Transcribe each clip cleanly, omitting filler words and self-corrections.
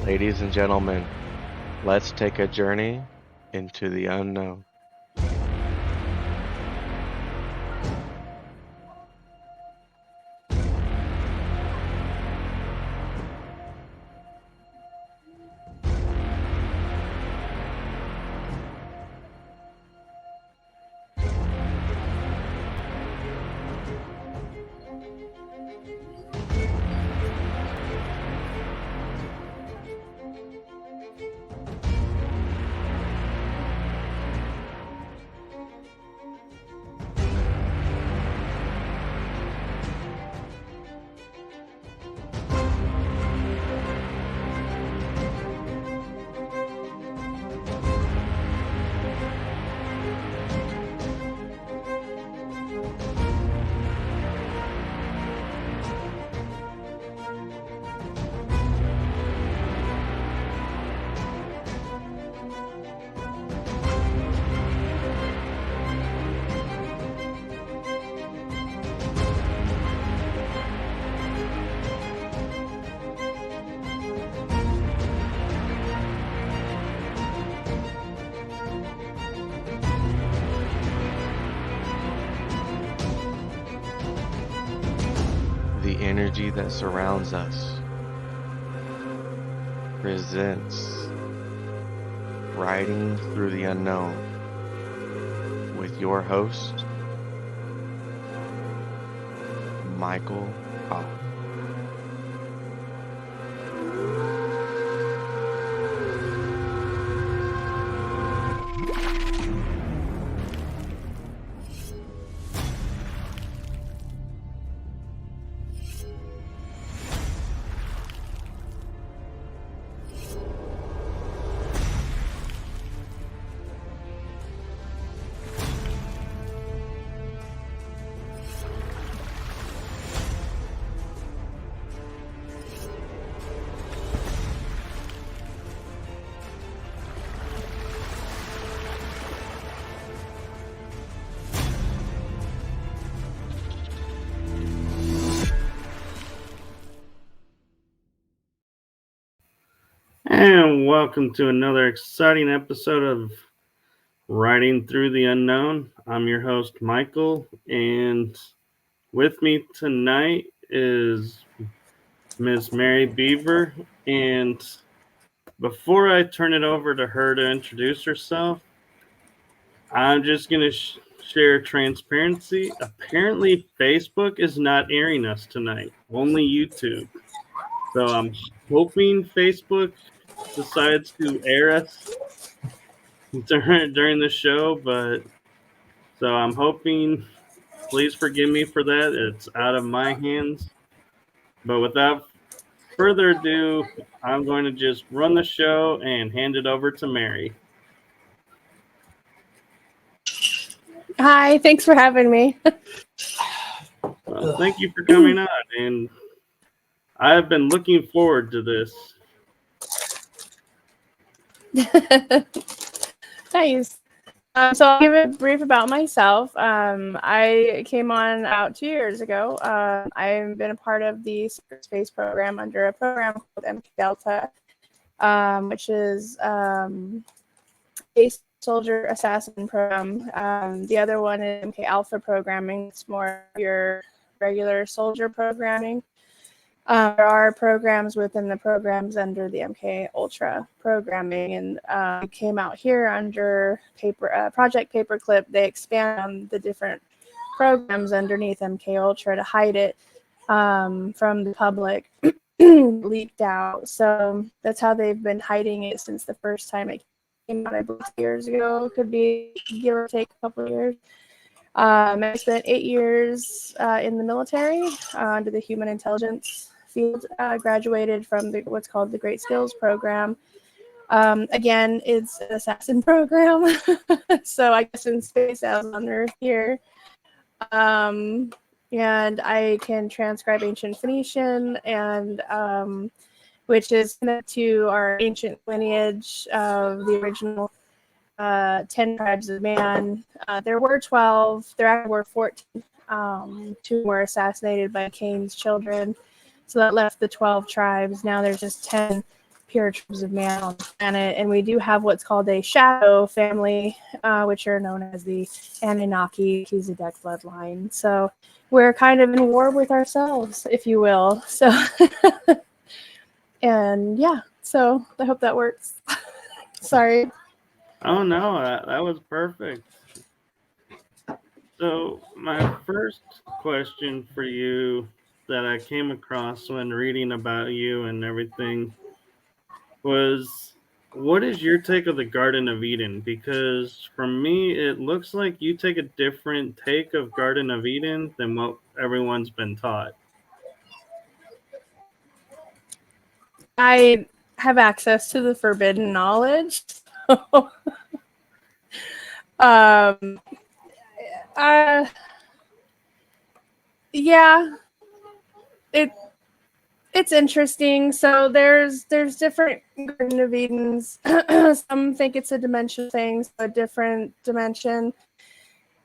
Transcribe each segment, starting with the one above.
Ladies and gentlemen, let's take a journey into the unknown. The energy that surrounds us presents Riding Through the Unknown with your host, Michael Hoff. And welcome to another exciting episode of Riding Through the Unknown. I'm your host, Michael, and with me tonight is Miss Mary Beaver. And before I turn it over to her to introduce herself, I'm just going to share transparency. Apparently, Facebook is not airing us tonight, only YouTube. So I'm hoping Facebook decides to air us during the show, but so I'm hoping, please forgive me for that. It's out of my hands. But without further ado, I'm going to just run the show and hand it over to Mary. Hi, thanks for having me. Well, thank you for coming on, and I've been looking forward to this. Nice. So I'll give a brief about myself. I came on about 2 years ago. I've been a part of the secret space program under a program called MKDELTA, which is Space Soldier Assassin program. The other one is MK Alpha programming. It's more your regular soldier programming. There are programs within the programs under the MK Ultra programming, and it came out here under Project Paperclip. They expand on the different programs underneath MK Ultra to hide it from the public, leaked out. So that's how they've been hiding it since the first time it came out, I believe 2 years ago. Could be give or take a couple of years. I spent 8 years in the military under the human intelligence field. Graduated from what's called the Great Skills Program. Again, it's an assassin program. So I guess in space as on Earth here. And I can transcribe ancient Phoenician, and which is connected to our ancient lineage of the original 10 tribes of man. There were 12. There actually were 14. 2 were assassinated by Cain's children. So that left the 12 tribes. Now there's just 10 pure tribes of man on the planet, and we do have what's called a shadow family, which are known as the Anunnaki Melchizedek bloodline. So we're kind of in war with ourselves, if you will. So, and yeah, so I hope that works. Sorry. Oh no, that was perfect. So my first question for you that I came across when reading about you and everything was, what is your take of the Garden of Eden? Because for me, it looks like you take a different take of Garden of Eden than what everyone's been taught. I have access to the forbidden knowledge. um, yeah, it's interesting. So there's different Garden of Edens. Some think it's a dimension thing, so a different dimension.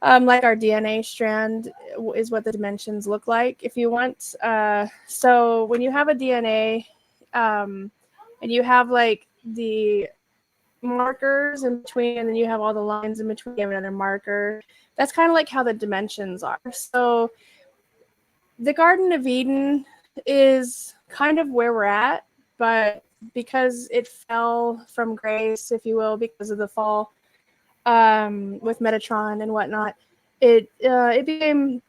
Like our DNA strand is what the dimensions look like, if you want. So when you have a DNA, and you have like the markers in between, and then you have all the lines in between, you have another marker. That's kind of like how the dimensions are. So the Garden of Eden is kind of where we're at, but because it fell from grace, if you will, because of the fall, with Metatron and whatnot, it became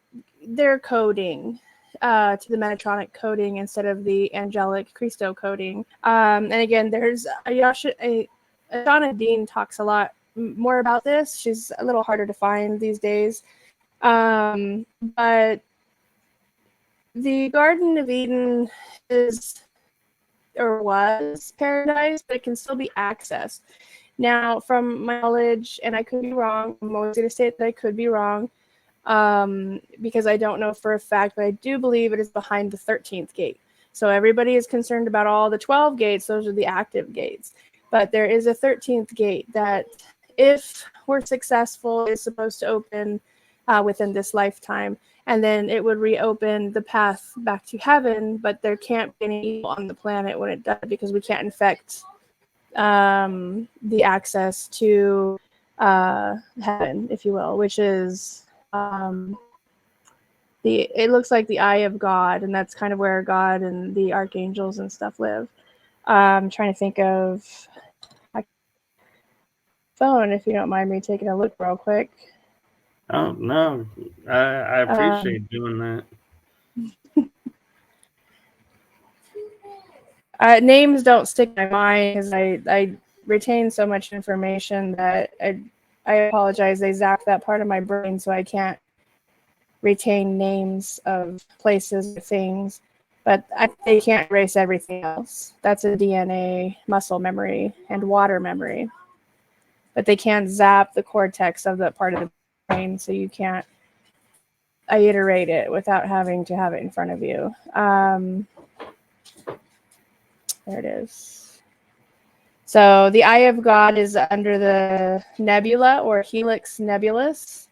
their coding to the Metatronic coding instead of the angelic Christo coding. And again, there's Shauna Dean talks a lot more about this. She's a little harder to find these days. But the Garden of Eden is or was paradise, but it can still be accessed. Now, from my knowledge, and I could be wrong, I'm always going to say that I could be wrong, because I don't know for a fact, but I do believe it is behind the 13th gate. So everybody is concerned about all the 12 gates. Those are the active gates. But there is a 13th gate that, if we're successful, is supposed to open within this lifetime. And then it would reopen the path back to heaven, but there can't be any evil on the planet when it does, because we can't infect the access to heaven, if you will, which is it looks like the eye of God, and that's kind of where God and the archangels and stuff live. I'm trying to think of my phone, if you don't mind me taking a look real quick. Oh no, I appreciate doing that. Names don't stick in my mind because I retain so much information that I apologize. They zap that part of my brain, so I can't retain names of places or things. But they can't erase everything else. That's a DNA, muscle memory, and water memory. But they can't zap the cortex of that part of the brain, so you can't iterate it without having to have it in front of you. There it is. So the Eye of God is under the nebula or helix nebulus.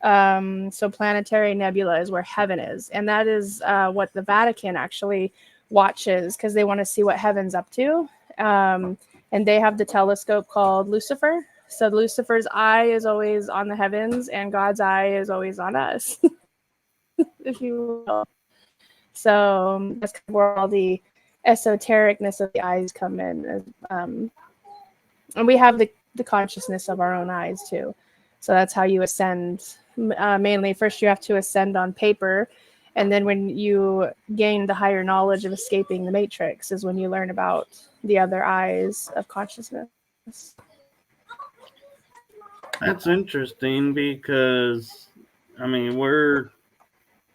So planetary nebula is where heaven is. And that is what the Vatican actually watches, because they want to see what heaven's up to. And they have the telescope called Lucifer. So Lucifer's eye is always on the heavens, and God's eye is always on us, if you will. So that's kind of where all the esotericness of the eyes come in. And we have the consciousness of our own eyes too. So that's how you ascend. Mainly, first you have to ascend on paper, and then when you gain the higher knowledge of escaping the matrix is when you learn about the other eyes of consciousness. That's interesting because, I mean, we're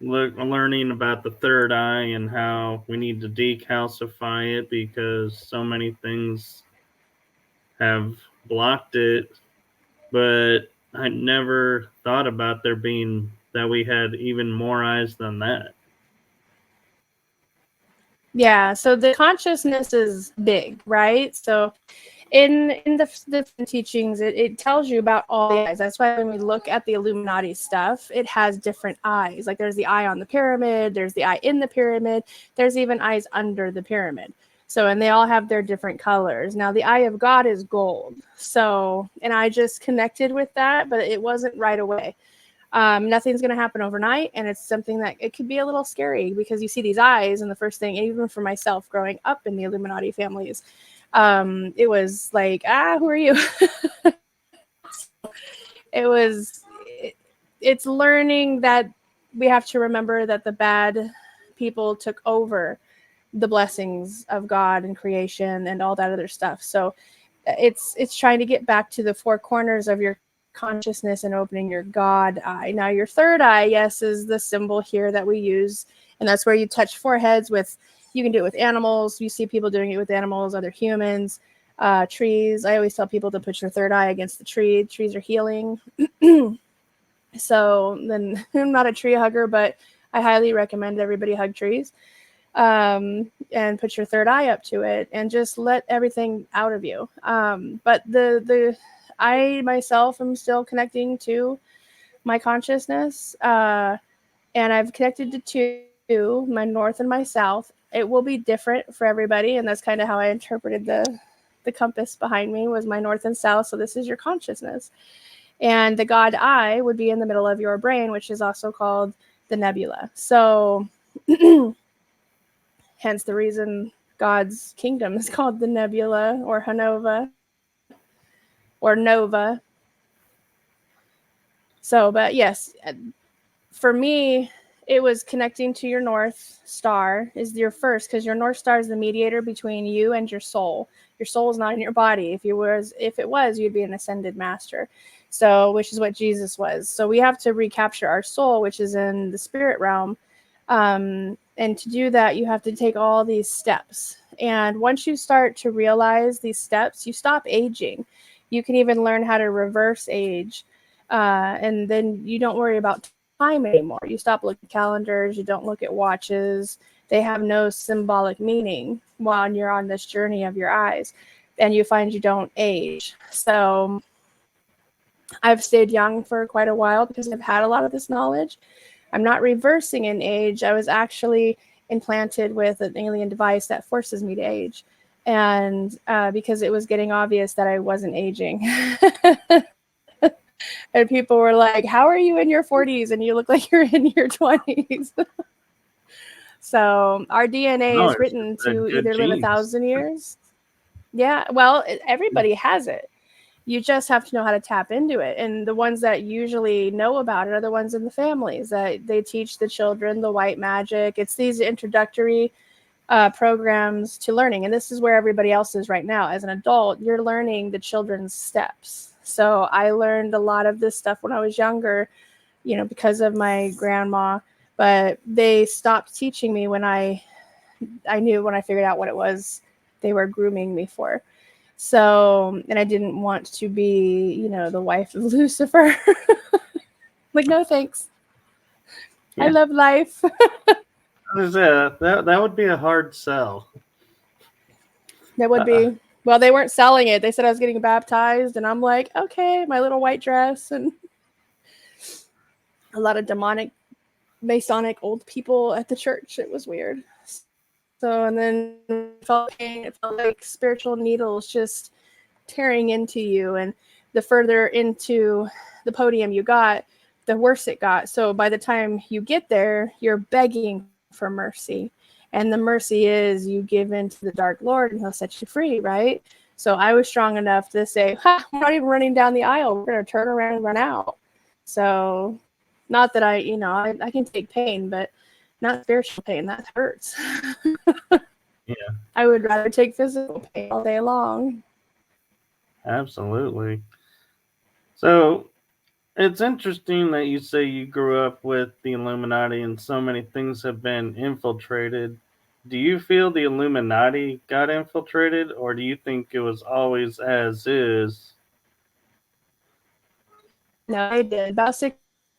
learning about the third eye and how we need to decalcify it because so many things have blocked it. But I never thought about there being that we had even more eyes than that. Yeah, so the consciousness is big, right? So in the teachings, it tells you about all the eyes. That's why when we look at the Illuminati stuff, it has different eyes. Like there's the eye on the pyramid, there's the eye in the pyramid, there's even eyes under the pyramid. So, and they all have their different colors. Now, the eye of God is gold. So, and I just connected with that, but it wasn't right away. Nothing's going to happen overnight. And it's something that it could be a little scary because you see these eyes. And the first thing, even for myself growing up in the Illuminati families, it was like, who are you? It's learning that we have to remember that the bad people took over the blessings of God and creation and all that other stuff. So it's trying to get back to the four corners of your consciousness and opening your God eye. Now your third eye, yes, is the symbol here that we use, and that's where you touch foreheads with. You can do it with animals. You see people doing it with animals, other humans, trees. I always tell people to put your third eye against the tree. Trees are healing. So then I'm not a tree hugger, but I highly recommend everybody hug trees. And put your third eye up to it and just let everything out of you. But I myself am still connecting to my consciousness, and I've connected to two, my north and my south. It will be different for everybody, and that's kind of how I interpreted the compass behind me was my north and south. So this is your consciousness. And the God eye would be in the middle of your brain, which is also called the nebula. So hence the reason God's kingdom is called the nebula or Hanova or Nova. So, but yes, for me, it was connecting to your North Star is your first, because your North Star is the mediator between you and your soul. Your soul is not in your body. If it was, you'd be an ascended master. So, which is what Jesus was. So we have to recapture our soul, which is in the spirit realm. And to do that, you have to take all these steps. And once you start to realize these steps, you stop aging. You can even learn how to reverse age. And then you don't worry about time anymore. You stop looking at calendars. You don't look at watches. They have no symbolic meaning while you're on this journey of your eyes. And you find you don't age. So I've stayed young for quite a while because I've had a lot of this knowledge. I'm not reversing in age. I was actually implanted with an alien device that forces me to age. And because it was getting obvious that I wasn't aging. And people were like, how are you in your 40s and you look like you're in your 20s? So our DNA is written to either live 1,000 years. Yeah, well, everybody has it. You just have to know how to tap into it. And the ones that usually know about it are the ones in the families that they teach the children the white magic. It's these introductory programs to learning. And this is where everybody else is right now. As an adult, you're learning the children's steps. So I learned a lot of this stuff when I was younger, because of my grandma, but they stopped teaching me when I knew, when I figured out what it was they were grooming me for. So, and I didn't want to be, the wife of Lucifer. Like, no, thanks. Yeah. I love life. That would be a hard sell. That would be. Well, they weren't selling it. They said I was getting baptized, and I'm like, okay, my little white dress, and a lot of demonic, Masonic old people at the church. It was weird. So, and then it felt like spiritual needles just tearing into you. And the further into the podium you got, the worse it got. So by the time you get there, you're begging for mercy. And the mercy is you give in to the Dark Lord and he'll set you free, right? So I was strong enough to say, we're not even running down the aisle. We're going to turn around and run out. So not that I can take pain, but not spiritual pain. That hurts. Yeah. I would rather take physical pain all day long. Absolutely. So it's interesting that you say you grew up with the Illuminati and so many things have been infiltrated. Do you feel the Illuminati got infiltrated, or do you think it was always as is? No, I did. About 6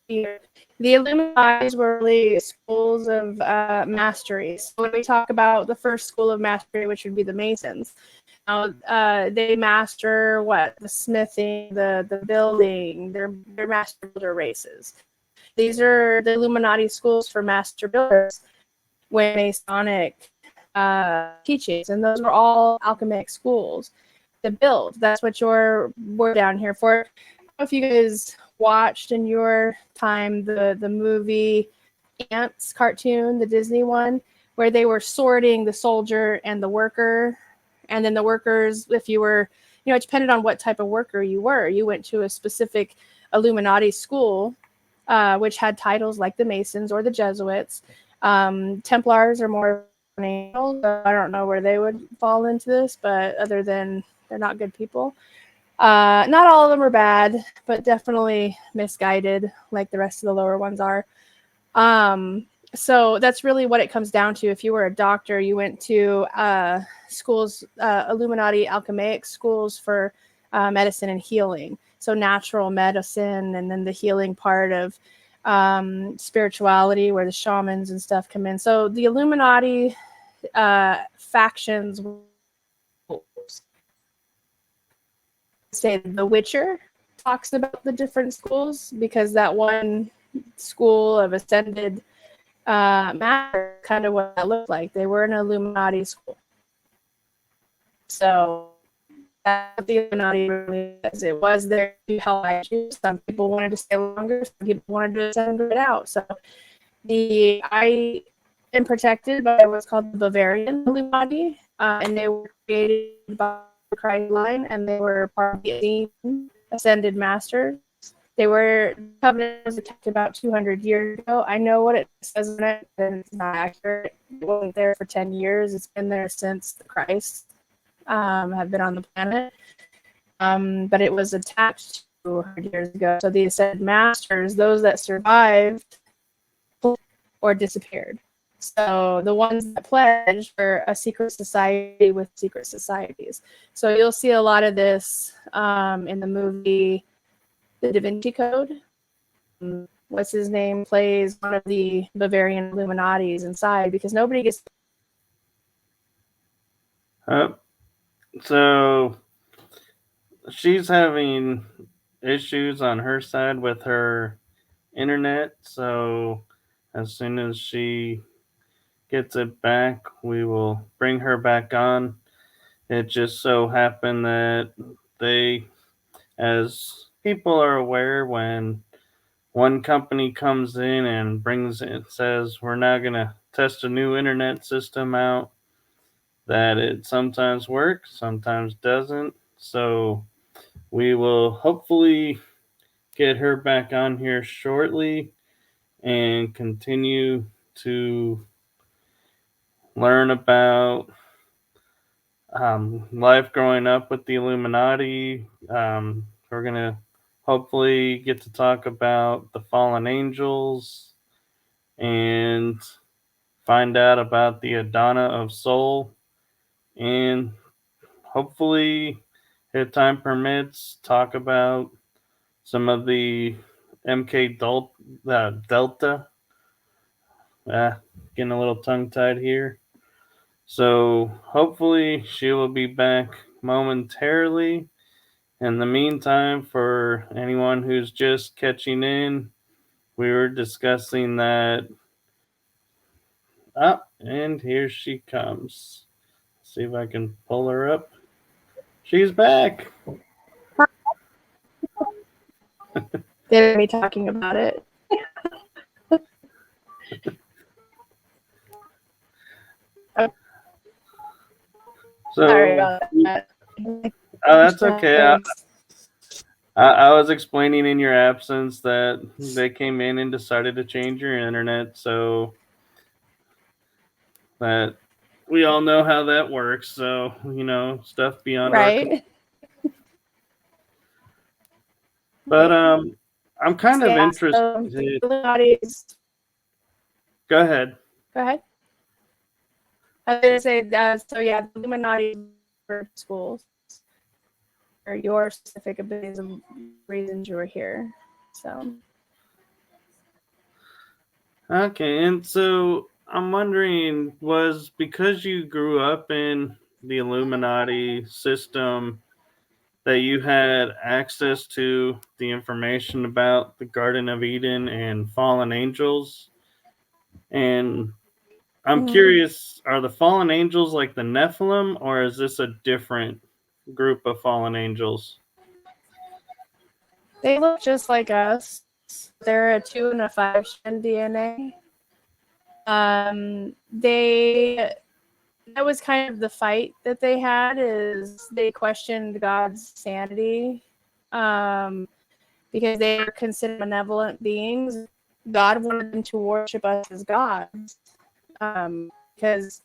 years. The Illuminati were really schools of mastery. So when we talk about the first school of mastery, which would be the Masons, they master what? The smithing, the building. They're master builder races. These are the Illuminati schools for master builders. When Masonic teachings, and those were all alchemic schools to build. That's what we're down here for. I don't know if you guys watched in your time the movie Ants cartoon, the Disney one, where they were sorting the soldier and the worker, and then the workers, if you were, it depended on what type of worker you were. You went to a specific Illuminati school, which had titles like the Masons or the Jesuits. Templars are more angels. I don't know where they would fall into this, but other than they're not good people. Not all of them are bad, but definitely misguided, like the rest of the lower ones are. So that's really what it comes down to. If you were a doctor, you went to schools, Illuminati alchemaic schools for medicine and healing. So natural medicine, and then the healing part of spirituality, where the shamans and stuff come in. So the Illuminati factions, say The Witcher talks about the different schools, because that one school of ascended matter kind of what that looked like. They were an Illuminati school. So that's what the Illuminati really is. It was there to help you. Some people wanted to stay longer, some people wanted to send it out. So I am protected by what's called the Bavarian Illuminati, and they were created by the Christ line, and they were part of the ascended masters. The covenant was attacked about 200 years ago. I know what it says in it, and it's not accurate. It wasn't there for 10 years. It's been there since the Christ have been on the planet. But it was attacked 200 years ago. So the ascended masters, those that survived or disappeared. So the ones that pledged were a secret society with secret societies. So you'll see a lot of this in the movie The Da Vinci Code. What's his name plays one of the Bavarian Illuminatis inside, because nobody gets. So she's having issues on her side with her internet. So as soon as she gets it back, we will bring her back on. It just so happened that as people are aware, when one company comes in and says, we're now going to test a new internet system out, that it sometimes works, sometimes doesn't. So we will hopefully get her back on here shortly and continue to learn about life growing up with the Illuminati. We're going to hopefully get to talk about the fallen angels and find out about the Adana of Soul, and hopefully, if time permits, talk about some of the MKDELTA. Getting a little tongue-tied here. So hopefully she will be back momentarily. In the meantime, for anyone who's just catching in, we were discussing that. And here she comes. See if I can pull her up. She's back. They're me talking about it. So, sorry about that. That's okay. I was explaining in your absence that they came in and decided to change your internet, so that we all know how that works. So, stuff beyond right. But I'm kind of interested. Go ahead. Go ahead. I was going to say, so yeah, the Illuminati schools are your specific abilities and reasons you were here. So. Okay, and so I'm wondering, was because you grew up in the Illuminati system that you had access to the information about the Garden of Eden and fallen angels? And I'm curious, are the fallen angels like the Nephilim, or is this a different group of fallen angels? They look just like us. They're a 2 and a 5 strand DNA. That was kind of the fight that they had, is they questioned God's sanity, because they were considered benevolent beings. God wanted them to worship us as gods, because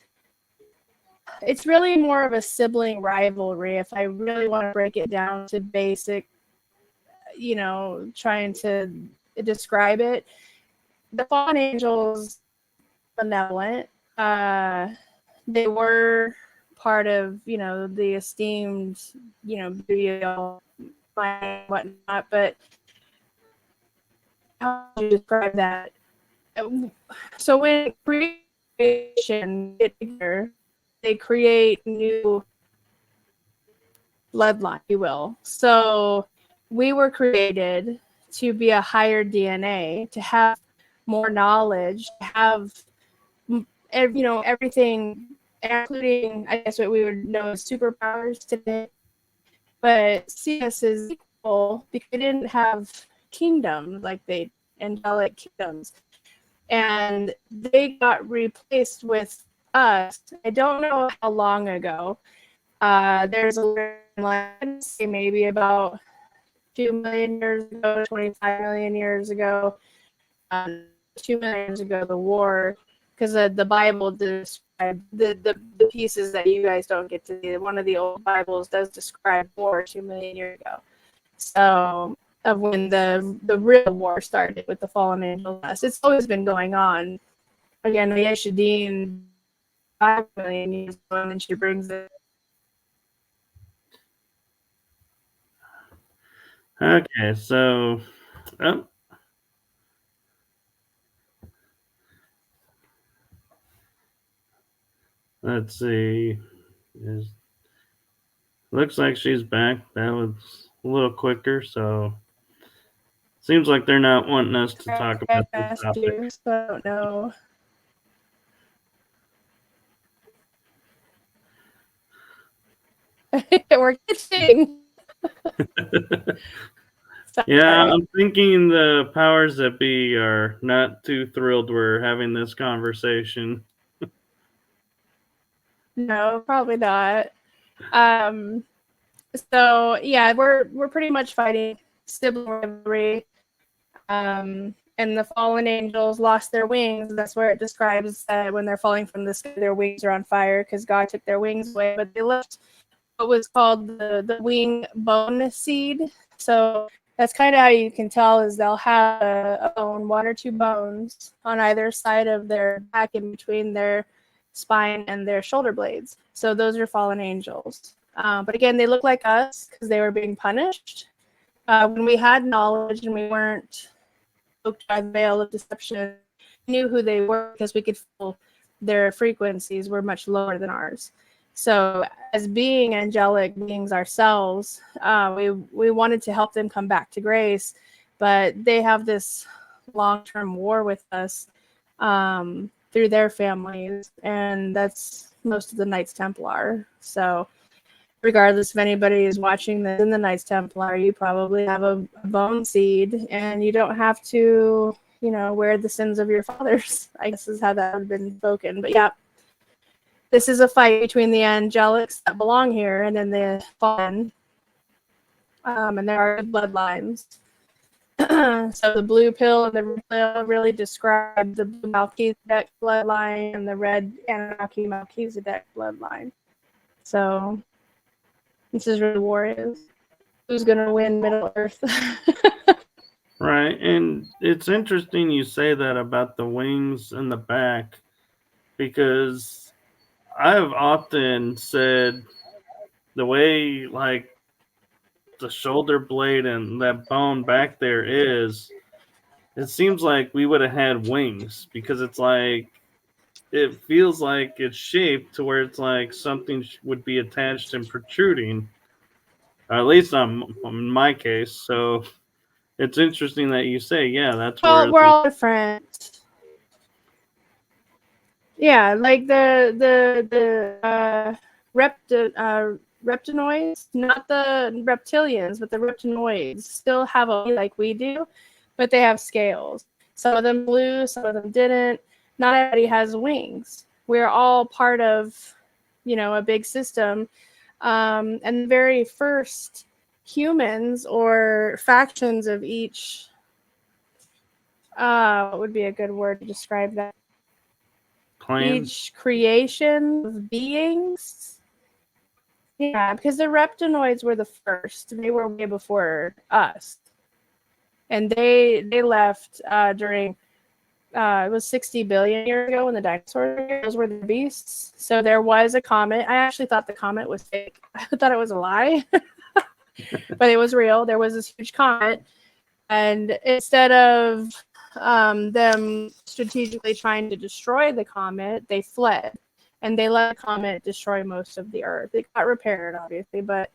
it's really more of a sibling rivalry. If I really want to break it down to basic, trying to describe it, the fallen angels, benevolent. They were part of, the esteemed, burial and whatnot. But how do you describe that? So when creation, they create new bloodline, if you will. So we were created to be a higher DNA, to have more knowledge, to have, everything, including, I guess, what we would know as superpowers today. But see us as equal because they didn't have kingdoms like angelic kingdoms. And they got replaced with us. I don't know how long ago. There's a line, say maybe about 2 million years ago, 25 million years ago, 2 million years ago, the war, because the Bible describes the pieces that you guys don't get to see. One of the old Bibles does describe war 2 million years ago. So, of when the real war started with the fallen angels. It's always been going on. Again, the Yeshadin 5 million years ago, and then she brings it. Okay, so let's see. Looks like she's back. That was a little quicker, so seems like they're not wanting us to talk about this topic. So I don't know. We're kitching. Yeah, I'm thinking the powers that be are not too thrilled we're having this conversation. No, probably not. So yeah, we're pretty much fighting sibling rivalry. And the fallen angels lost their wings. That's where it describes that when they're falling from the sky, their wings are on fire because God took their wings away. But they left what was called the wing bone seed. So that's kind of how you can tell, is they'll have a bone, 1 or 2 bones on either side of their back, in between their spine and their shoulder blades. So those are fallen angels. But again, they look like us because they were being punished. When we had knowledge and we weren't cloaked by the veil of deception, we knew who they were because we could feel their frequencies were much lower than ours. So as being angelic beings ourselves, we wanted to help them come back to grace, but they have this long-term war with us through their families, and that's most of the Knights Templar. So regardless if anybody is watching this in the Knights Templar, you probably have a bone seed, and you don't have to, wear the sins of your fathers, I guess is how that would have been spoken. But yeah, this is a fight between the angelics that belong here and then the fallen. And there are bloodlines. So the blue pill and the red pill really describe the blue Melchizedek bloodline and the red Anunnaki Melchizedek bloodline. So this is where the war is. Who's going to win Middle Earth? Right, and it's interesting you say that about the wings and the back, because I've often said the way, like, the shoulder blade and that bone back there is, it seems like we would have had wings, because it's like, it feels like it's shaped to where it's like something would be attached and protruding, or at least in my case. So it's interesting that you say, yeah, that's Well, where we're all different. Yeah, like the reptinoids, not the reptilians, but the reptinoids still have a like we do, but they have scales. Some of them flew, some of them didn't. Not everybody has wings. We're all part of, a big system. And the very first humans or factions of each, what would be a good word to describe that? Clan? Each creation of beings. Yeah, because the reptinoids were the first. They were way before us. And they left during it was 60 billion years ago when the dinosaurs were here. Those were the beasts. So there was a comet. I actually thought the comet was fake. I thought it was a lie, but it was real. There was this huge comet, and instead of them strategically trying to destroy the comet, they fled, and they let the comet destroy most of the Earth. It got repaired, obviously, but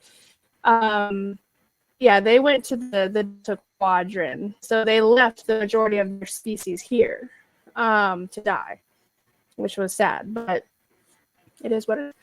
yeah, they went to the quadrant, so they left the majority of their species here to die, which was sad, but it is what it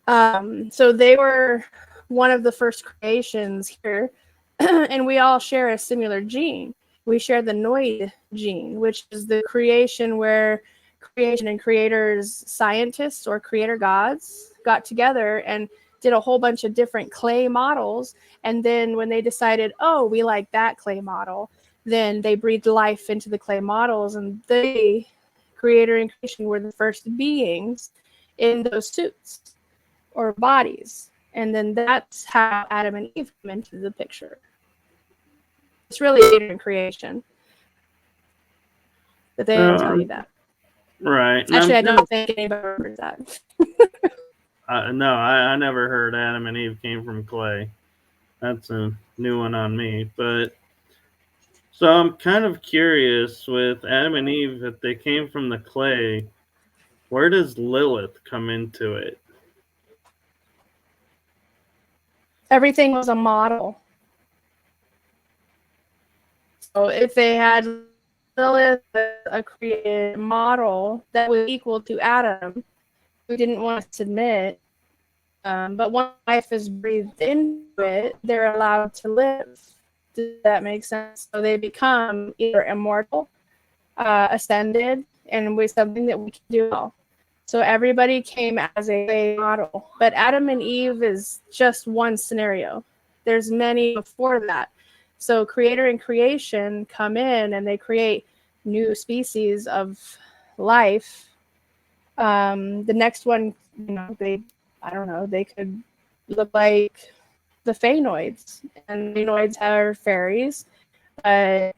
is. So they were one of the first creations here, and we all share a similar gene. We share the Noid gene, which is the creation where creation and creators, scientists or creator gods got together and did a whole bunch of different clay models. And then when they decided, oh, we like that clay model, then they breathed life into the clay models, and they, creator and creation, were the first beings in those suits or bodies. And then that's how Adam and Eve come into the picture. It's really creator and creation. But they didn't tell you that. Right. Actually, I don't think anybody remembers that. No, I never heard Adam and Eve came from clay. That's a new one on me. But so I'm kind of curious with Adam and Eve, if they came from the clay, where does Lilith come into it? Everything was a model. So if they had Lilith, a created model that was equal to Adam, who didn't want to submit, but once life is breathed into it, they're allowed to live. Does that make sense? So they become either immortal, ascended, and with something that we can do all. So everybody came as a model, but Adam and Eve is just one scenario. There's many before that. So creator and creation come in and they create new species of life. The next one, they could look like the Phaenoids, and Phaenoids are fairies, but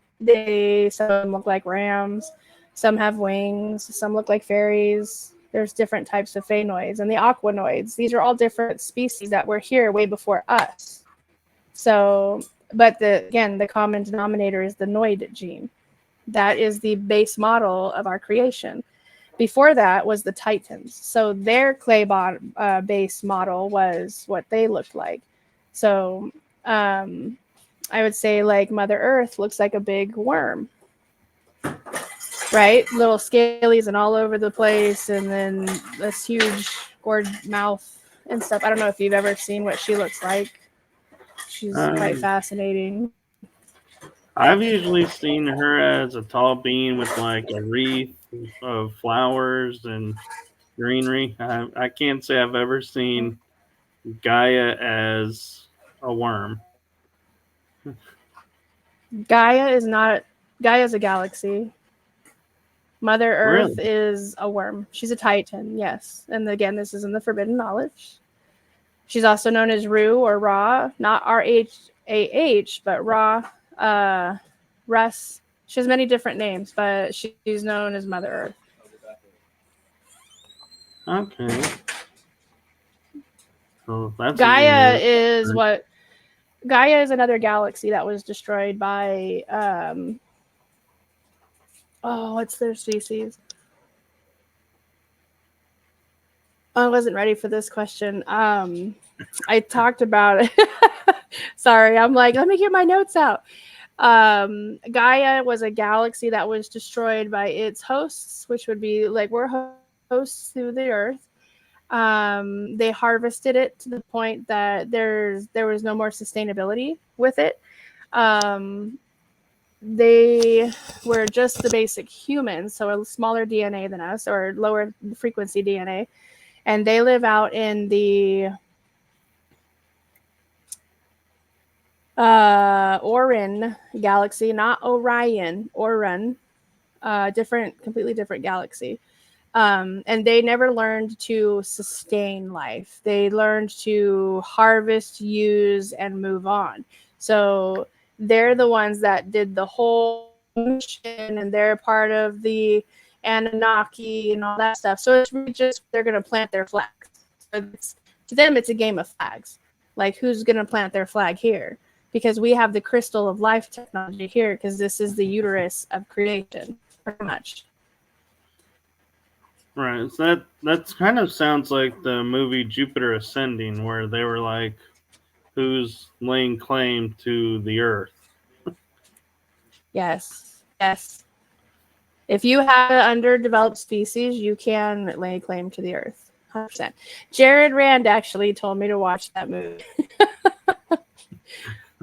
some of them look like rams, some have wings, some look like fairies. There's different types of Phaenoids, and the Aquanoids. These are all different species that were here way before us. So, but the common denominator is the Noid gene. That is the base model of our creation. Before that was the Titans. So their clay base model was what they looked like. So I would say like Mother Earth looks like a big worm, right? Little scalies and all over the place, and then this huge gourd mouth and stuff. I don't know if you've ever seen what she looks like. She's quite fascinating. I've usually seen her as a tall being with like a wreath of flowers and greenery. I can't say I've ever seen Gaia as a worm. Gaia is a galaxy. Mother Earth Really? is a worm. She's a Titan, yes. And again, this is in the Forbidden Knowledge. She's also known as Ru or Ra, not R-H-A-H, but Ra, Russ. She has many different names, but she's known as Mother Earth. Okay. So that's Gaia is another galaxy that was destroyed by what's their species? I wasn't ready for this question. I talked about it. Sorry, I'm like, let me get my notes out. Gaia was a galaxy that was destroyed by its hosts, which would be like we're close to the Earth. They harvested it to the point that there was no more sustainability with it. They were just the basic humans, so a smaller DNA than us, or lower frequency DNA, and they live out in the Orion galaxy, not Orion, Orion, completely different galaxy. And they never learned to sustain life. They learned to harvest, use, and move on. So they're the ones that did the whole mission, and they're part of the Anunnaki and all that stuff. So it's really just they're going to plant their flags. So to them, it's a game of flags. Like, who's going to plant their flag here? Because we have the crystal of life technology here, because this is the uterus of creation, pretty much. Right. So that kind of sounds like the movie Jupiter Ascending, where they were like, who's laying claim to the Earth? Yes. Yes. If you have an underdeveloped species, you can lay claim to the Earth. 100%. Jared Rand actually told me to watch that movie.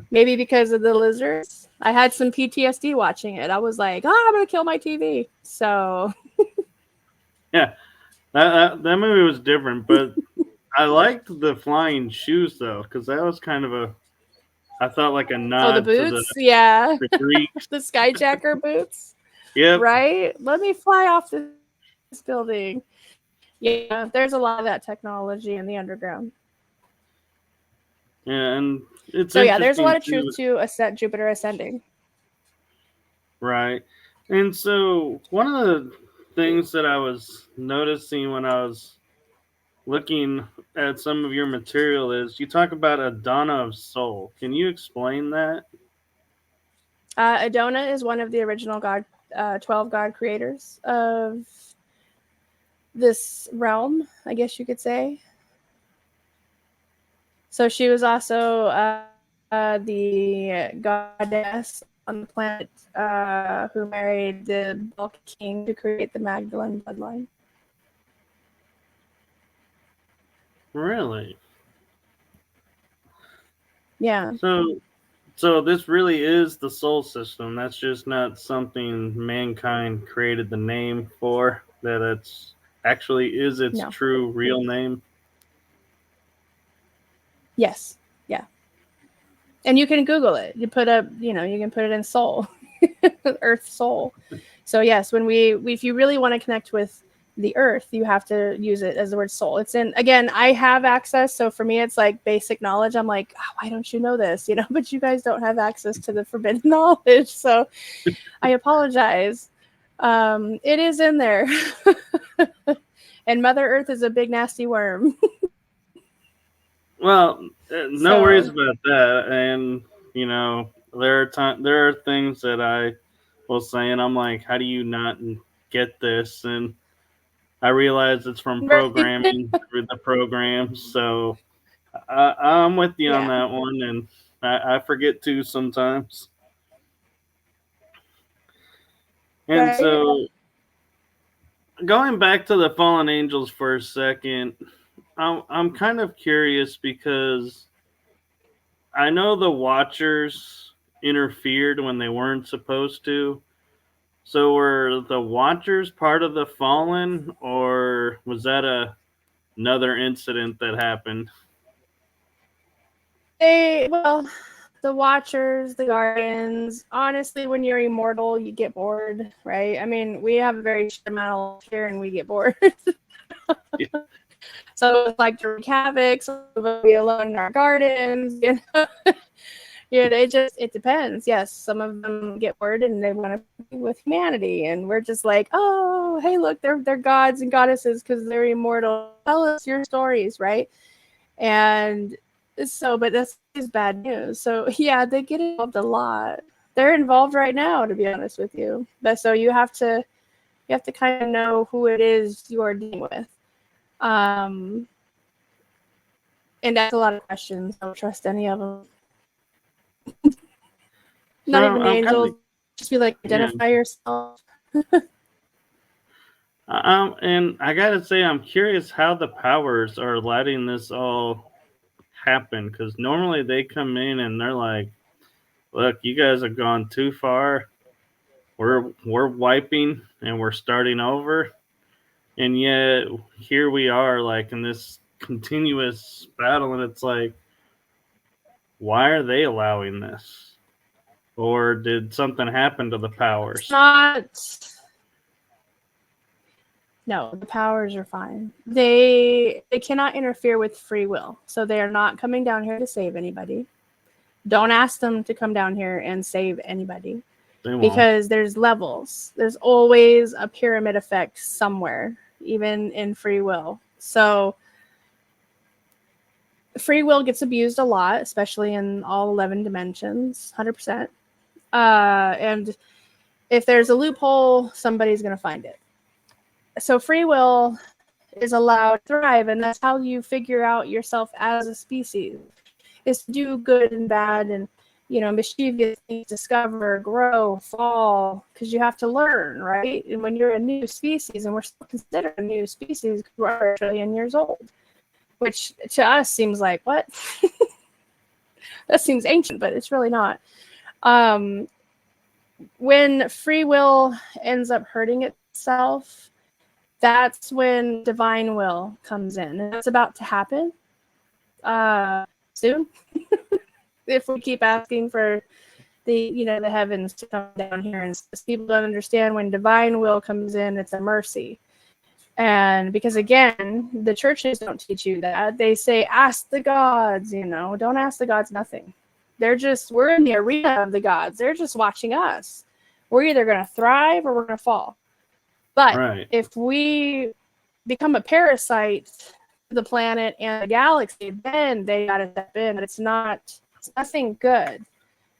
Maybe because of the lizards. I had some PTSD watching it. I was like, I'm going to kill my TV. So. Yeah. That movie was different, but I liked the flying shoes, though, because that was kind of I thought like a nod the boots? to Yeah. the Greeks. The skyjacker boots? Yep. Right? Let me fly off this building. Yeah, there's a lot of that technology in the underground. Yeah, and it's so yeah, there's a lot of too, truth to Jupiter ascending. Right. And so one of the things that I was noticing when I was looking at some of your material is you talk about a Donna of Soul. Can you explain that? Adona is one of the original 12 god creators of this realm, I guess you could say. So she was also the goddess on the planet who married the Balkan king to create the Magdalene bloodline. Really? Yeah. So this really is the soul system. That's just not something mankind created the name for. That it's actually is its true real name. Yes. Yeah. And you can Google it. You can put it in soul, Earth soul. So yes, if you really want to connect with the Earth, you have to use it as the word soul. It's again, I have access. So for me, it's like basic knowledge. I'm like, why don't you know this? But you guys don't have access to the forbidden knowledge. So I apologize. It is in there. And Mother Earth is a big, nasty worm. Well, no worries about that. And there are things that I will say, and I'm like, how do you not get this? And I realize it's from programming through the programs. So I'm with you on that one, and I forget too sometimes. And so, going back to the fallen angels for a second, I'm kind of curious because I know the Watchers interfered when they weren't supposed to. So were the Watchers part of the Fallen, or was that another incident that happened? The Watchers, the Guardians, honestly, when you're immortal, you get bored, right? I mean, we have a very short amount of life here and we get bored. Yeah. So it's like to wreak havoc, so we'll be alone in our gardens, it depends. Yes, some of them get bored and they want to be with humanity, and we're just like, oh, hey, look, they're gods and goddesses because they're immortal. Tell us your stories, right? And so, but this is bad news. So yeah, they get involved a lot. They're involved right now, to be honest with you. But so you have to kind of know who it is you are dealing with. And that's a lot of questions. Don't trust any of them. Not even the angels. Just be like, identify yourself. And I gotta say, I'm curious how the powers are letting this all happen, because normally they come in and they're like, "Look, you guys have gone too far. We're wiping and we're starting over." And yet here we are, like in this continuous battle, and it's like, why are they allowing this? Or did something happen to the powers? It's not. No, the powers are fine. They cannot interfere with free will. So they are not coming down here to save anybody. Don't ask them to come down here and save anybody. They won't. Because there's levels. There's always a pyramid effect somewhere, even in free will. So free will gets abused a lot, especially in all 11 dimensions, 100%. And if there's a loophole, somebody's going to find it. So free will is allowed to thrive, and that's how you figure out yourself as a species, is to do good and bad and, you know, mischievous things, discover, grow, fall, because you have to learn, right? And when you're a new species, and we're still considered a new species because we're a trillion years old, which to us seems like, what? That seems ancient, but it's really not. When free will ends up hurting itself, that's when divine will comes in. And that's about to happen soon. If we keep asking for the heavens to come down here, and people don't understand when divine will comes in, it's a mercy. And because again, the churches don't teach you that. They say, ask the gods, don't ask the gods nothing. We're in the arena of the gods. They're just watching us. We're either going to thrive or we're going to fall. But if we become a parasite to the planet and the galaxy, then they got to step in. But it's nothing good.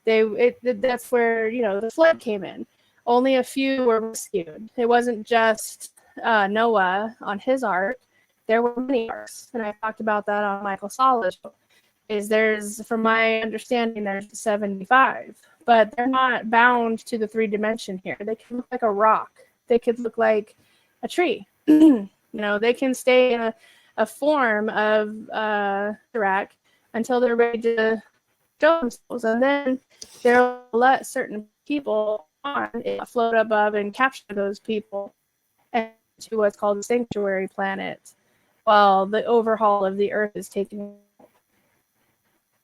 That's where, the flood came in. Only a few were rescued. It wasn't just Noah on his ark. There were many arks, and I talked about that on Michael Solid. From my understanding, there's 75, but they're not bound to the 3D here. They can look like a rock. They could look like a tree. They can stay in a form of Iraq until they're ready to show themselves, and then they'll let certain people on float above and capture those people to what's called the sanctuary planet, while the overhaul of the earth is taking.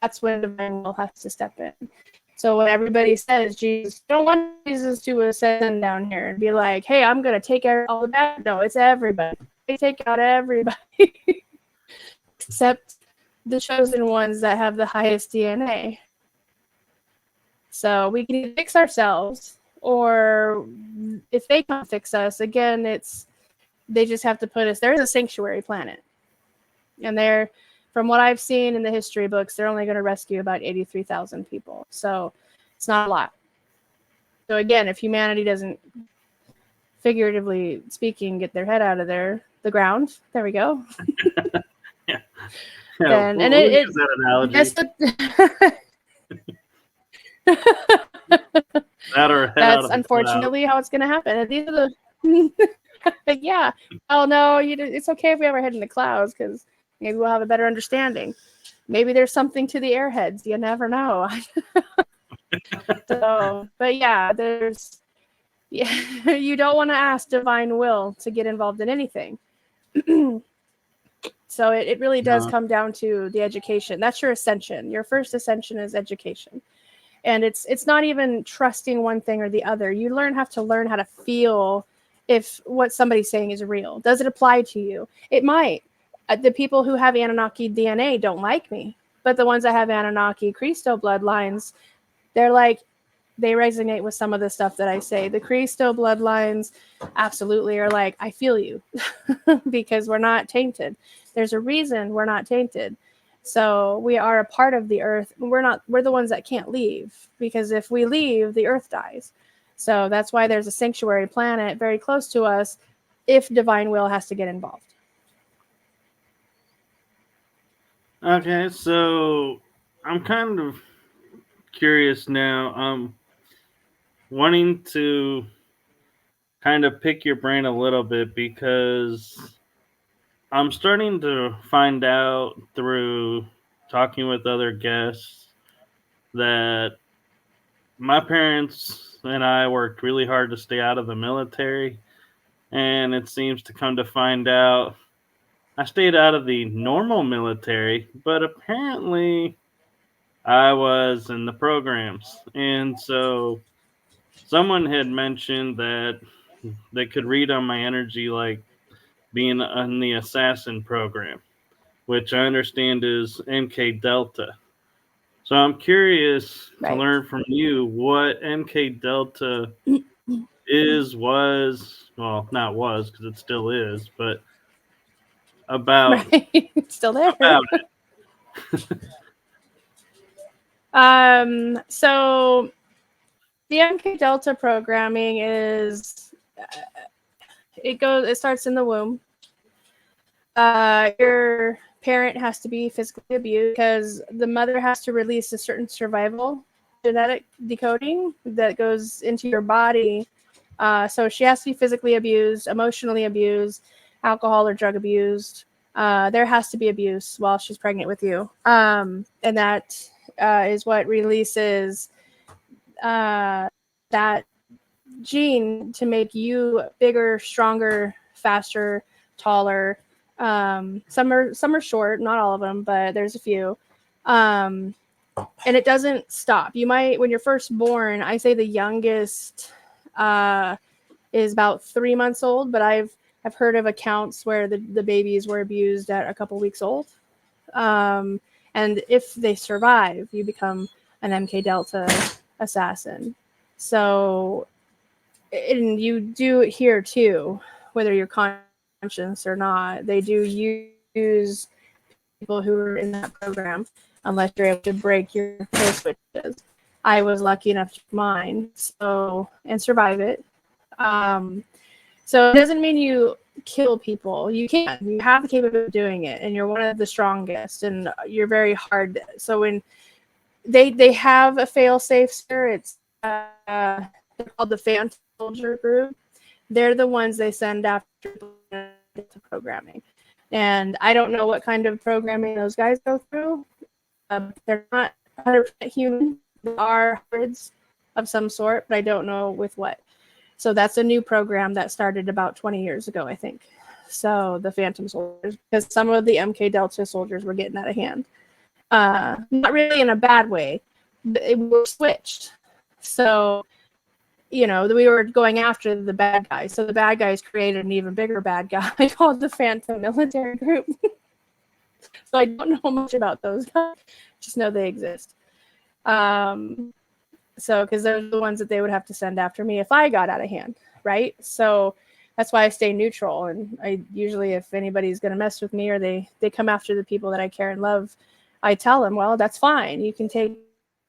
That's when divine will has to step in. So when everybody says Jesus, you don't want Jesus to ascend down here and be like, hey, I'm going to take out all the bad. No, it's everybody. They take out everybody except the chosen ones that have the highest DNA. So we can either fix ourselves, or if they can't fix us, again, they just have to put us. There is a sanctuary planet, and from what I've seen in the history books, they're only going to rescue about 83,000 people. So it's not a lot. So again, if humanity doesn't, figuratively speaking, get their head out of the ground, there we go. Yeah. Then, we'll use that analogy. That's unfortunately how it's going to happen. And these are the yeah. Oh no, it's okay if we have our head in the clouds, because maybe we'll have a better understanding. Maybe there's something to the airheads. You never know. So, but yeah, you don't want to ask divine will to get involved in anything. So it really does come down to the education. That's your ascension. Your first ascension is education. And it's not even trusting one thing or the other. You have to learn how to feel if what somebody's saying is real. Does it apply to you? It might. The people who have Anunnaki DNA don't like me, but the ones that have Anunnaki Christo bloodlines, they resonate with some of the stuff that I say. The Christo bloodlines absolutely are like, I feel you, because we're not tainted. There's a reason we're not tainted. So we are a part of the earth. We're the ones that can't leave, because if we leave, the earth dies. So that's why there's a sanctuary planet very close to us if divine will has to get involved. Okay, so I'm kind of curious now. Wanting to kind of pick your brain a little bit, because I'm starting to find out through talking with other guests that my parents and I worked really hard to stay out of the military, and it seems to come to find out I stayed out of the normal military, but apparently I was in the programs. And so someone had mentioned that they could read on my energy like being on the assassin program, which I understand is MKDELTA. So I'm curious to Right. learn from you what MKDELTA well, not was, because it still is, but about Right. It's still there. about So the MKDELTA programming is it starts in the womb. Your parent has to be physically abused because the mother has to release a certain survival genetic decoding that goes into your body. So she has to be physically abused, emotionally abused, alcohol or drug abused. There has to be abuse while she's pregnant with you. And that is what releases that gene to make you bigger, stronger, faster, taller. Some are short, not all of them, but there's a few. And it doesn't stop. You might, when you're first born, I say the youngest is about 3 months old, but I've heard of accounts where the babies were abused at a couple weeks old. And if they survive, you become an MKDELTA assassin. So, and you do it here too, whether you're conscious or not. They do use people who are in that program, unless you're able to break your code switches. I was lucky enough to mine, and survive it. So it doesn't mean you kill people. You can. You have the capability of doing it, and you're one of the strongest, and you're very hard. So when they have a fail-safe spirits, they're called the Phantom Soldier Group. They're the ones they send after programming. And I don't know what kind of programming those guys go through. They're not 100% human. They are hybrids of some sort, but I don't know with what. So that's a new program that started about 20 years ago, I think. So the Phantom Soldiers, because some of the MKDELTA soldiers were getting out of hand. Not really in a bad way. It was switched. So, we were going after the bad guys. So the bad guys created an even bigger bad guy called the Phantom Military Group. So I don't know much about those guys. Just know they exist. So, because they're the ones that they would have to send after me if I got out of hand, right? So that's why I stay neutral. And I usually, if anybody's going to mess with me or they come after the people that I care and love, I tell them, well, that's fine. You can take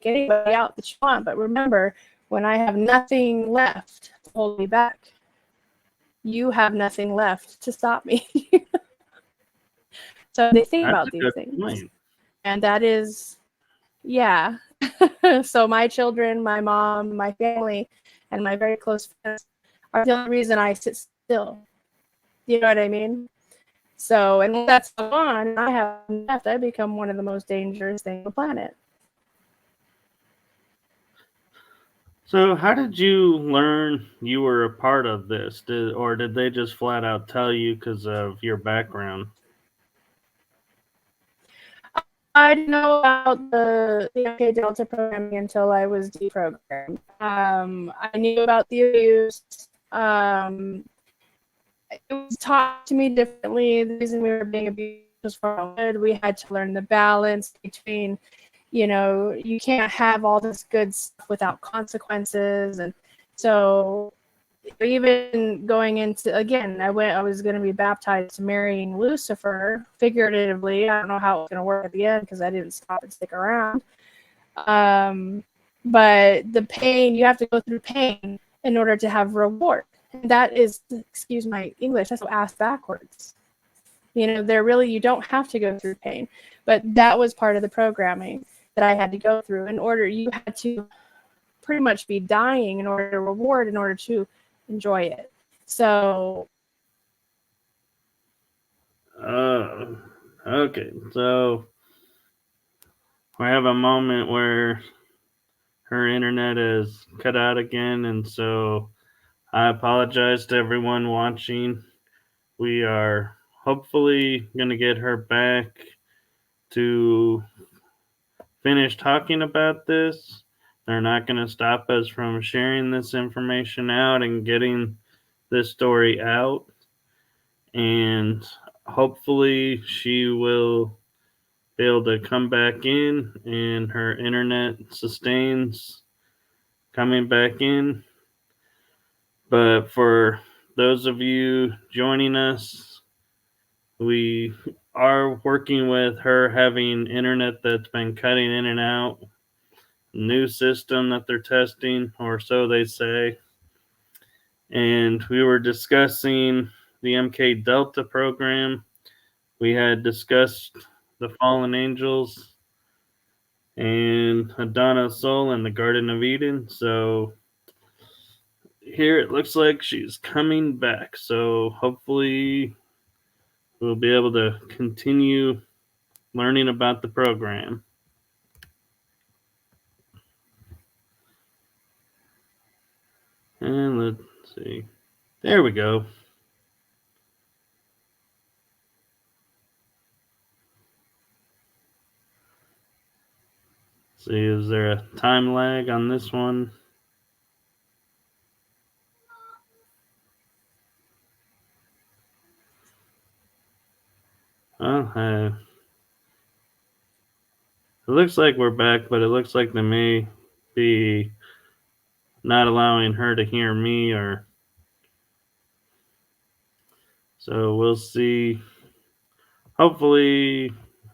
anybody out that you want. But remember, when I have nothing left to hold me back, you have nothing left to stop me. So they think about these things. Point. And that is, yeah. So my children, my mom, my family, and my very close friends are the only reason I sit still. You know what I mean? So, and when that's gone and I have left, I become one of the most dangerous things on the planet. So how did you learn you were a part of this? Or did they just flat out tell you because of your background? I didn't know about the MKDELTA programming until I was deprogrammed. I knew about the abuse. It was taught to me differently. The reason we were being abused was for good. We had to learn the balance between, you can't have all this good stuff without consequences. And so even going into, again, I was going to be baptized to marrying Lucifer, figuratively. I don't know how it was going to work at the end because I didn't stop and stick around. But the pain, you have to go through pain in order to have reward. And that is, excuse my English, that's ass backwards. You don't have to go through pain. But that was part of the programming that I had to go through. You had to pretty much be dying in order to reward, in order to enjoy it. So okay, so we have a moment where her internet is cut out again, and so I apologize to everyone watching. We are hopefully going to get her back to finish talking about this. They're not going to stop us from sharing this information out and getting this story out. And hopefully she will be able to come back in and her internet sustains coming back in. But for those of you joining us, we are working with her having internet that's been cutting in and out. New system that they're testing, or so they say. And we were discussing the MKDELTA program. We had discussed the fallen angels and Adonna's soul in the Garden of Eden. So here it looks like she's coming back. So hopefully we'll be able to continue learning about the program. And let's see. There we go. See, is there a time lag on this one? It looks like we're back, but it looks like they may be not allowing her to hear me, or so we'll see. Hopefully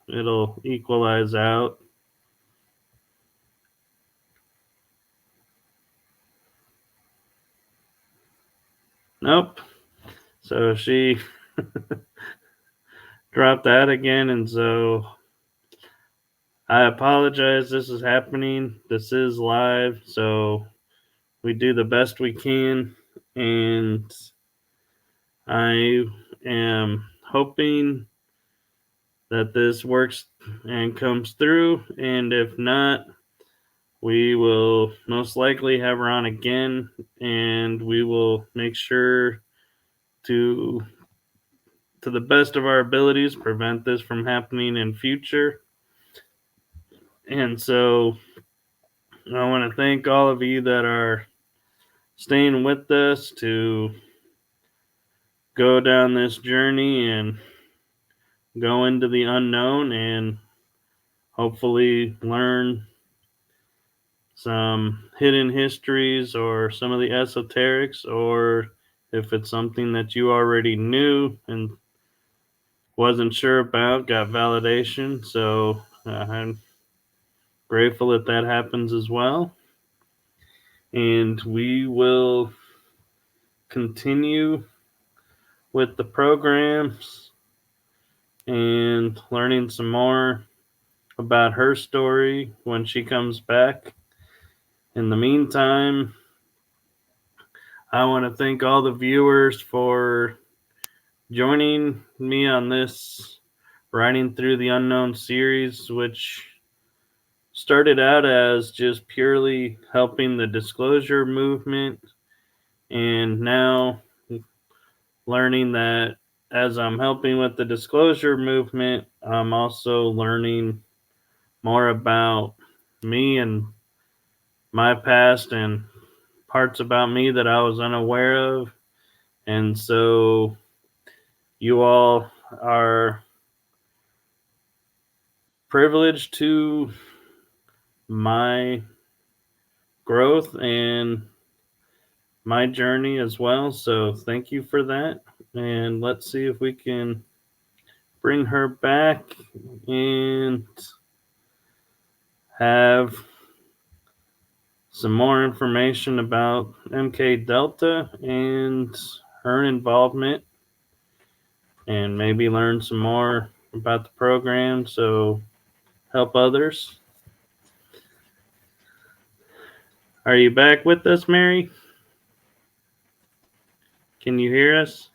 it'll equalize out. Nope. So she dropped that again, and so I apologize. This is happening. This is live, so we do the best we can, and I am hoping that this works and comes through, and if not, we will most likely have her on again, and we will make sure to the best of our abilities prevent this from happening in future. And so I want to thank all of you that are staying with us to go down this journey and go into the unknown and hopefully learn some hidden histories or some of the esoterics, or if it's something that you already knew and wasn't sure about, got validation. So I'm grateful that that happens as well. And we will continue with the programs and learning some more about her story when she comes back. In the meantime, I want to thank all the viewers for joining me on this Writing Through the Unknown series, which started out as just purely helping the disclosure movement, and now learning that as I'm helping with the disclosure movement, I'm also learning more about me and my past and parts about me that I was unaware of. And so you all are privileged to my growth and my journey as well. So thank you for that. And let's see if we can bring her back and have some more information about MKDELTA and her involvement, and maybe learn some more about the program, so help others. Are you back with us, Mary? Can you hear us?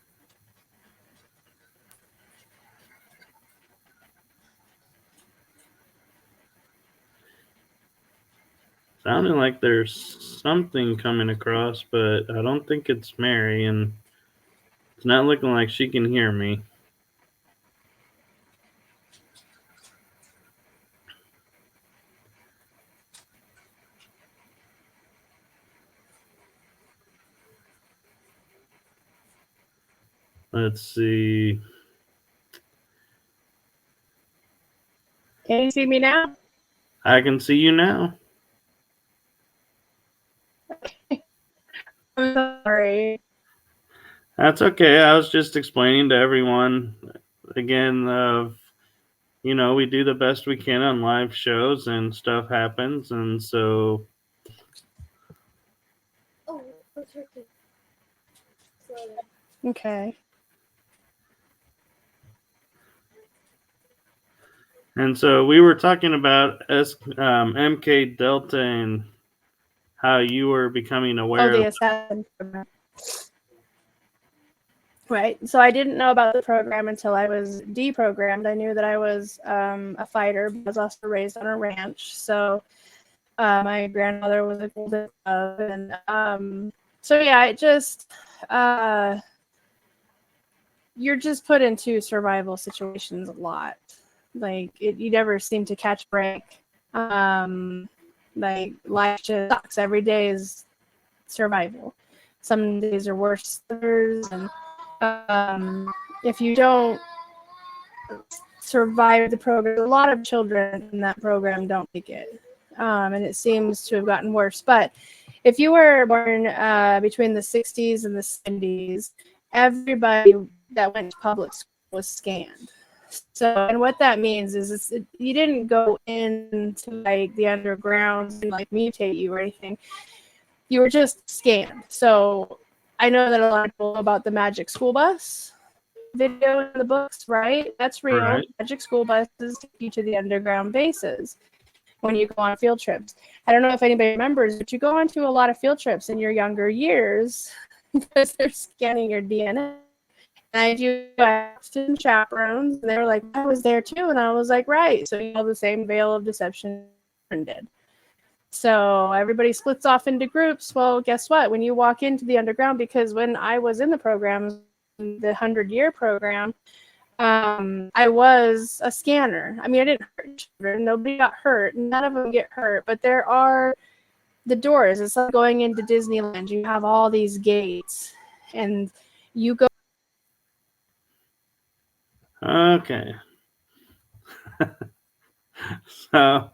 Sounding like there's something coming across, but I don't think it's Mary, and it's not looking like she can hear me. Let's see. Can you see me now? I can see you now. I'm sorry. That's okay. I was just explaining to everyone again we do the best we can on live shows and stuff happens, and so Okay. we were talking about MKDELTA and how you were becoming aware the of. assassin program. Right. So I didn't know about the program until I was deprogrammed. I knew that I was a fighter, but I was also raised on a ranch. So my grandmother was a golden dove, and so yeah, it just you're just put into survival situations a lot. Like you never seem to catch a break. Like life just sucks. Every day is survival. Some days are worse than others, and if you don't survive the program, a lot of children in that program don't make it, and it seems to have gotten worse. But if you were born between the 60s and the 70s, everybody that went to public school was scanned. So, and what that means is you didn't go into like the underground and like mutate you or anything. You were just scanned. So I know that a lot of people know about the Magic School Bus video in the books, right? That's real. Right. Magic School Buses take you to the underground bases when you go on field trips. I don't know if anybody remembers, but you go on to a lot of field trips in your younger years because they're scanning your DNA. And I asked some chaperones, and they were like, I was there too. And I was like, right. So you know the same veil of deception did. So everybody splits off into groups. Well, guess what? When you walk into the underground, because when I was in the program, the 100-year program, I was a scanner. I mean, I didn't hurt children. Nobody got hurt. None of them get hurt. But there are the doors. It's like going into Disneyland. You have all these gates, and you go. Okay. So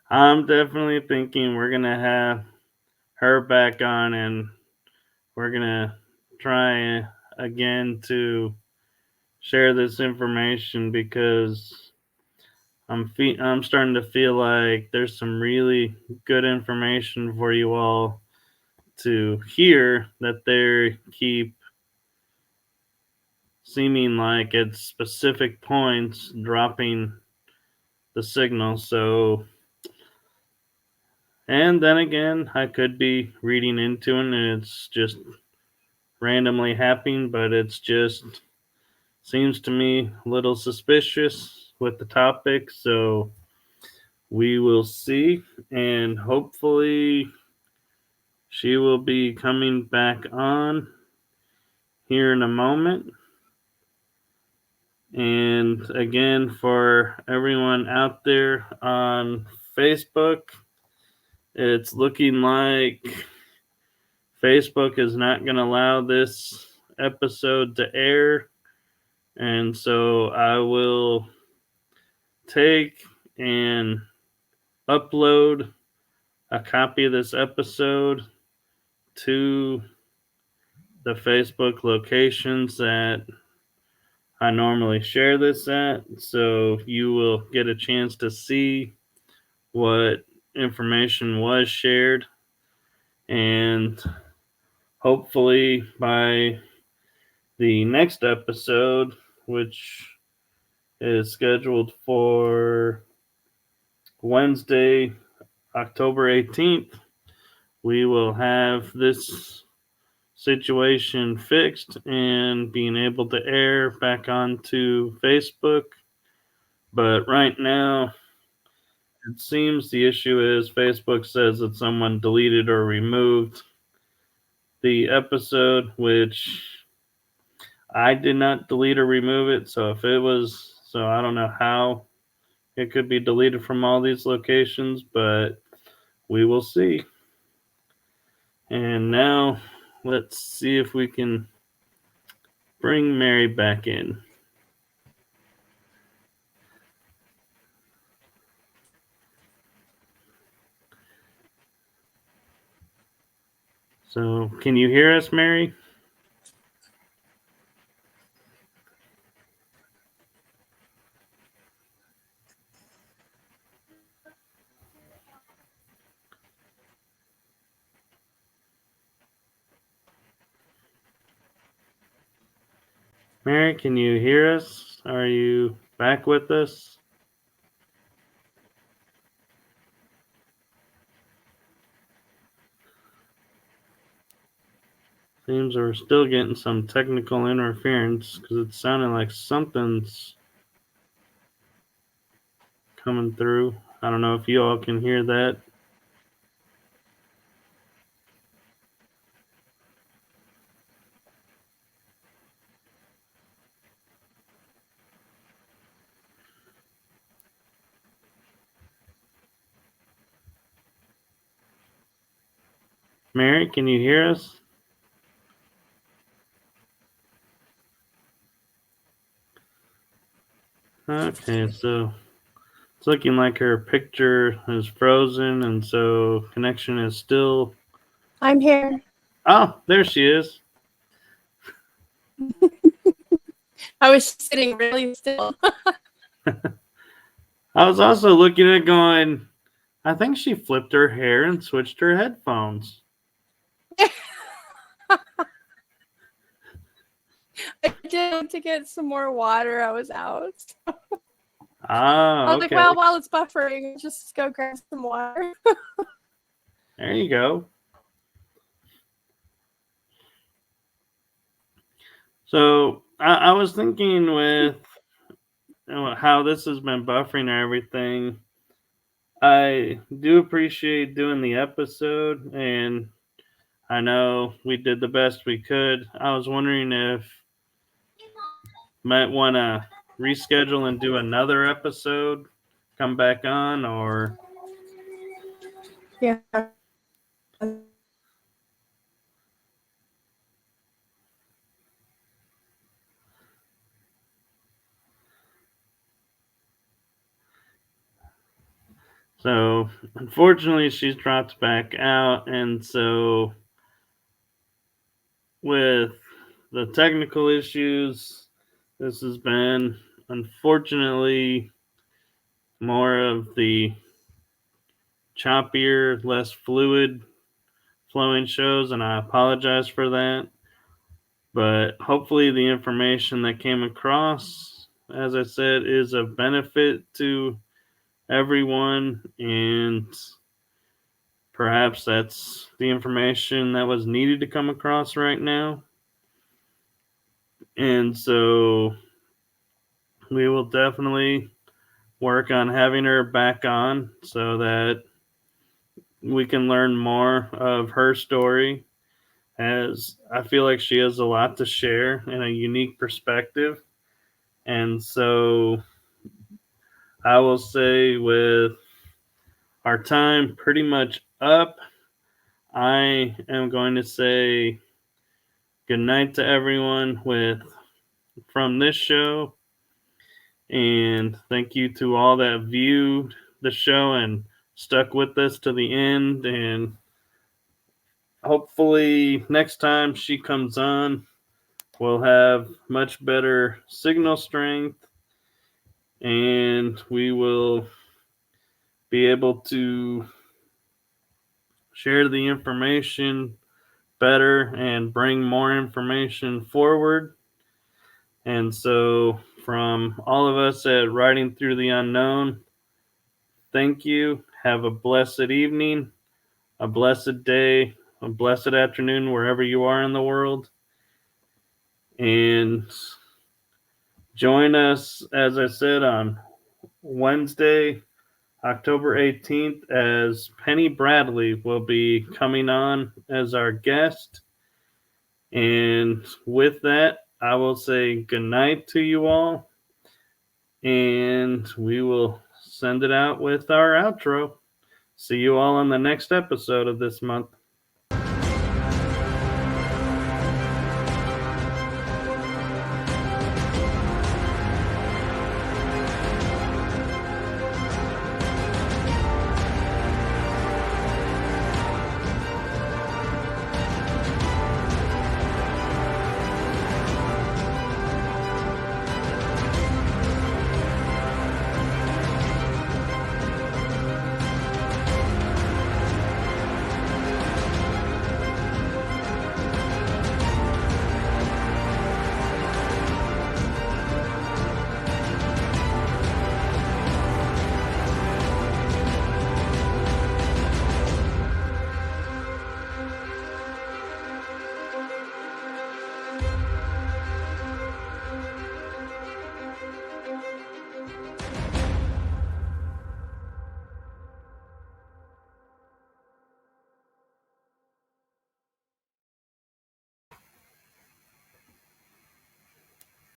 I'm definitely thinking we're gonna have her back on, and we're gonna try again to share this information, because I'm starting to feel like there's some really good information for you all to hear, that they keep seeming like at specific points dropping the signal. So, and then again, I could be reading into it and it's just randomly happening, but it's just seems to me a little suspicious with the topic. So we will see, and hopefully she will be coming back on here in a moment. And again, for everyone out there on Facebook, it's looking like Facebook is not going to allow this episode to air. And so I will take and upload a copy of this episode to the Facebook locations that I normally share this at. So you will get a chance to see what information was shared. And hopefully by the next episode, which is scheduled for Wednesday, October 18th, we will have this situation fixed and being able to air back onto Facebook. But right now, it seems the issue is Facebook says that someone deleted or removed the episode, which I did not delete or remove it. So I don't know how it could be deleted from all these locations, but we will see. And now let's see if we can bring Mary back in. So, can you hear us, Mary? Mary, can you hear us? Are you back with us? Seems we're still getting some technical interference because it's sounding like something's coming through. I don't know if you all can hear that. Mary, can you hear us? Okay, so it's looking like her picture is frozen, and so connection is still... I'm here. Oh, there she is. I was sitting really still. I was also looking at going, I think she flipped her hair and switched her headphones. I did to get some more water. I was out. Ah, I was like, okay. well, while it's buffering, just go grab some water. There you go. So I was thinking with how this has been buffering and everything. I do appreciate doing the episode, and I know we did the best we could. I was wondering if might want to reschedule and do another episode, come back on, or... Yeah. So, unfortunately, she's dropped back out, and so with the technical issues, this has been, unfortunately, more of the choppier, less fluid flowing shows, and I apologize for that. But hopefully, the information that came across, as I said, is of benefit to everyone, and perhaps that's the information that was needed to come across right now. And so we will definitely work on having her back on so that we can learn more of her story, as I feel like she has a lot to share and a unique perspective. And so I will say, with our time pretty much up, I am going to say good night to everyone from this show. And thank you to all that viewed the show and stuck with us to the end. And hopefully next time she comes on, we'll have much better signal strength, and we will be able to share the information better and bring more information forward. And so, from all of us at Writing Through the Unknown, thank you. Have a blessed evening, a blessed day, a blessed afternoon wherever you are in the world. And join us, as I said, on Wednesday, October 18th, as Penny Bradley will be coming on as our guest. And with that, I will say goodnight to you all. And we will send it out with our outro. See you all on the next episode of this month.